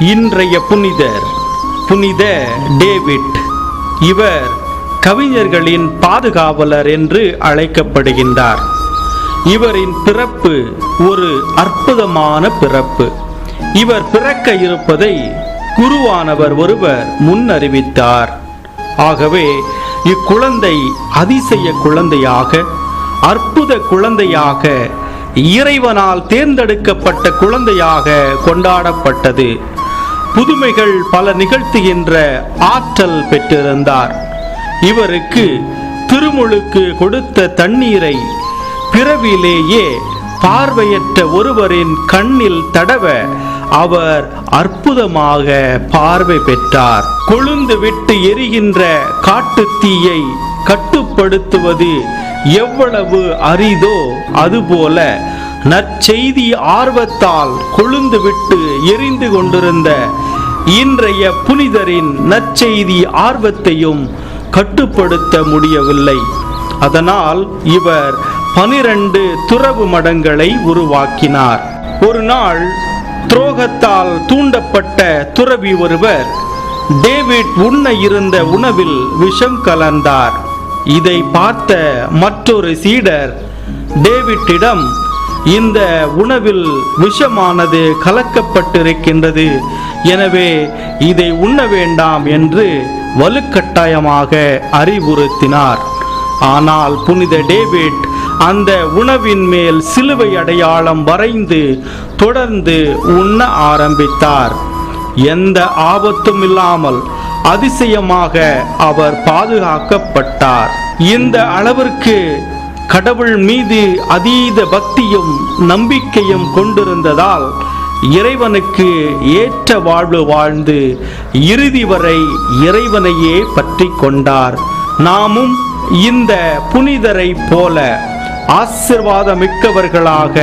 இன்றைய புனிதர் புனித டேவிட். இவர் கவிஞர்களின் பாதுகாவலர் என்று அழைக்கப்படுகின்றார். இவரின் பிறப்பு ஒரு அற்புதமான பிறப்பு. இவர் பிறக்க இருப்பதை குருவானவர் ஒருவர் முன்னறிவித்தார். ஆகவே இக்குழந்தை அதிசய குழந்தையாக, அற்புத குழந்தையாக, இறைவனால் தேர்ந்தெடுக்கப்பட்ட குழந்தையாக கொண்டாடப்பட்டது. புதுமைகள் பல நிகழ்த்துகின்ற ஆற்றல் பெற்றிருந்தார். இவருக்கு திருமுழுக்கு கொடுத்த தண்ணீரை பிறவிலேயே பார்வையற்ற ஒருவரின் கண்ணில் தடவ அவர் அற்புதமாக பார்வை பெற்றார். கொழுந்து விட்டு எரிகின்ற காட்டுத்தீயை கட்டுப்படுத்துவது எவ்வளவு அரிதோ அதுபோல நற்செய்தி ஆர்வத்தால் கொழுந்து விட்டு எரிந்து கொண்டிருந்த இன்றைய புனிதரின் நற்செய்தி ஆர்வத்தையும் கட்டுப்படுத்த முடியவில்லை. அதனால் இவர் 12 துறவு மடங்களை உருவாக்கினார். ஒரு நாள் துரோகத்தால் தூண்டப்பட்ட துறவி ஒருவர் டேவிட் உண்ண இருந்த உணவில் விஷம் கலந்தார். இதை பார்த்த மற்றொரு சீடர் டேவிட்டிடம், இந்த உணவில் விஷமானது கலக்கப்பட்டிருக்கின்றது, எனவே இதை உண்ண வேண்டாம் என்று வலுக்கட்டாயமாக அறிவுறுத்தினார். ஆனால் புனித டேவிட் அந்த உணவின் மேல் சிலுவை அடையாளம் வரைந்து தொடர்ந்து உண்ண ஆரம்பித்தார். எந்த ஆபத்தும் இல்லாமல் அதிசயமாக அவர் பாதுகாக்கப்பட்டார். இந்த அளவிற்கு கடவுள் மீது அதீத பக்தியும் நம்பிக்கையும் கொண்டிருந்ததால் இறைவனுக்கு ஏற்ற வாழ்வு வாழ்ந்து இறுதி வரை இறைவனையே பற்றி கொண்டார். நாமும் இந்த புனிதரை போல ஆசீர்வாதமிக்கவர்களாக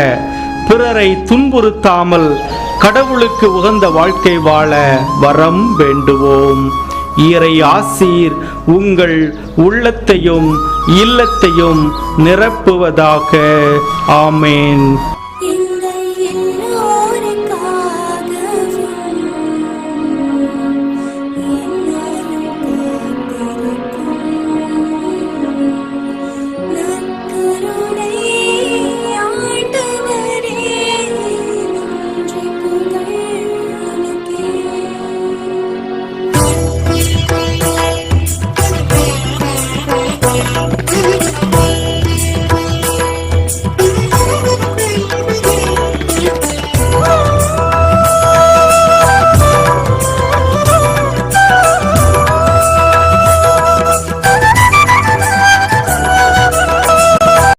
பிறரை துன்புறுத்தாமல் கடவுளுக்கு உகந்த வாழ்க்கை வாழ வரம் வேண்டுவோம். இறை ஆசீர் உங்கள் உள்ளத்தையும் இல்லத்தையும் நிரப்புவதாக. ஆமேன்.